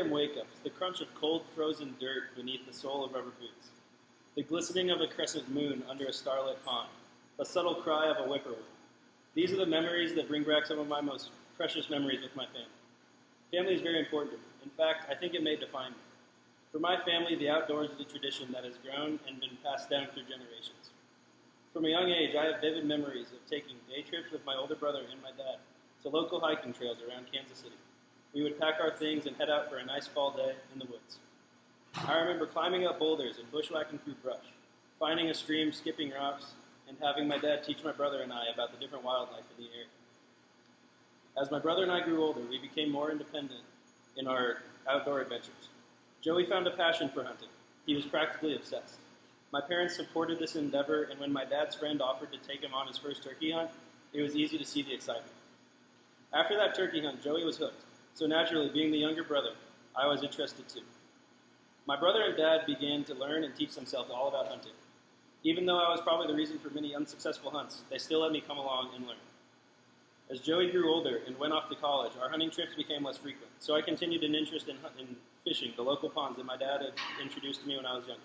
a.m. wake-ups, the crunch of cold, frozen dirt beneath the sole of rubber boots, the glistening of a crescent moon under a starlit pond, the subtle cry of a whippoorwill. These are the memories that bring back some of my most precious memories with my family. Family is very important to me. In fact, I think it may define me. For my family, the outdoors is a tradition that has grown and been passed down through generations. From a young age, I have vivid memories of taking day trips with my older brother and my dad to local hiking trails around Kansas City. We would pack our things and head out for a nice fall day in the woods. I remember climbing up boulders and bushwhacking through brush, finding a stream, skipping rocks, and having my dad teach my brother and I about the different wildlife in the area. As my brother and I grew older, we became more independent in our outdoor adventures. Joey found a passion for hunting. He was practically obsessed. My parents supported this endeavor, and when my dad's friend offered to take him on his first turkey hunt, it was easy to see the excitement. After that turkey hunt, Joey was hooked, so naturally, being the younger brother, I was interested too. My brother and dad began to learn and teach themselves all about hunting. Even though I was probably the reason for many unsuccessful hunts, they still let me come along and learn. As Joey grew older and went off to college, our hunting trips became less frequent, so I continued an interest in fishing the local ponds that my dad had introduced to me when I was younger.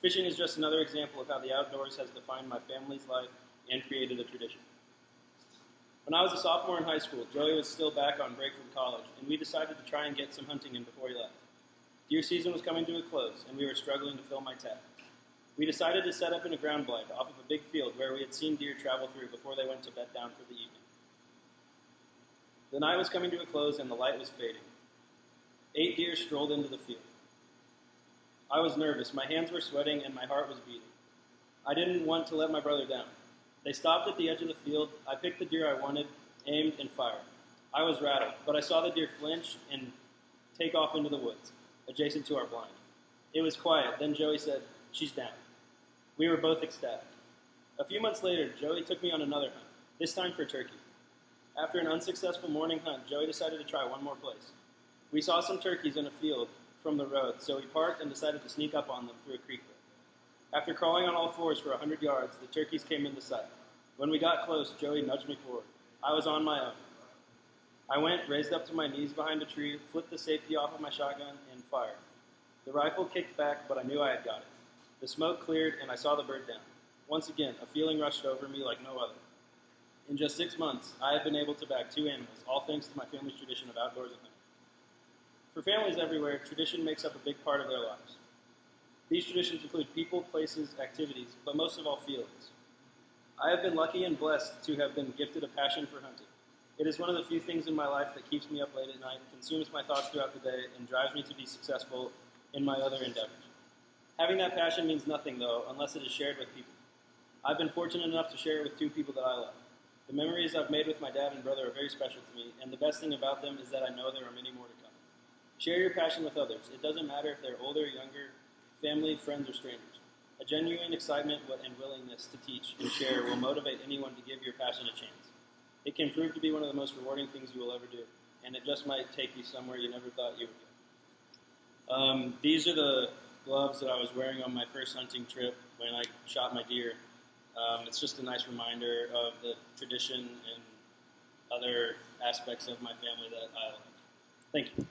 Fishing is just another example of how the outdoors has defined my family's life and created a tradition. When I was a sophomore in high school, Joey was still back on break from college, and we decided to try and get some hunting in before he left. Deer season was coming to a close, and we were struggling to fill my tag. We decided to set up in a ground blind off of a big field where we had seen deer travel through before they went to bed down for the evening. The night was coming to a close, and the light was fading. 8 deer strolled into the field. I was nervous, my hands were sweating, and my heart was beating. I didn't want to let my brother down. They stopped at the edge of the field. I picked the deer I wanted, aimed, and fired. I was rattled, but I saw the deer flinch and take off into the woods, adjacent to our blind. It was quiet. Then Joey said, "She's down." We were both ecstatic. A few months later, Joey took me on another hunt, this time for turkey. After an unsuccessful morning hunt, Joey decided to try one more place. We saw some turkeys in a field from the road, so we parked and decided to sneak up on them through a creek bed. After crawling on all fours for 100 yards, the turkeys came into sight. When we got close, Joey nudged me forward. I was on my own. I went, raised up to my knees behind a tree, flipped the safety off of my shotgun, and fired. The rifle kicked back, but I knew I had got it. The smoke cleared, and I saw the bird down. Once again, a feeling rushed over me like no other. In just 6 months, I had been able to bag 2 animals, all thanks to my family's tradition of outdoors hunting. For families everywhere, tradition makes up a big part of their lives. These traditions include people, places, activities, but most of all, feelings. I have been lucky and blessed to have been gifted a passion for hunting. It is one of the few things in my life that keeps me up late at night, consumes my thoughts throughout the day, and drives me to be successful in my other endeavors. Having that passion means nothing, though, unless it is shared with people. I've been fortunate enough to share it with 2 people that I love. The memories I've made with my dad and brother are very special to me, and the best thing about them is that I know there are many more to come. Share your passion with others. It doesn't matter if they're older, younger, family, friends, or strangers. A genuine excitement and willingness to teach and share will motivate anyone to give your passion a chance. It can prove to be one of the most rewarding things you will ever do, and it just might take you somewhere you never thought you would go. These are the gloves that I was wearing on my first hunting trip when I shot my deer. It's just a nice reminder of the tradition and other aspects of my family that I like. Thank you.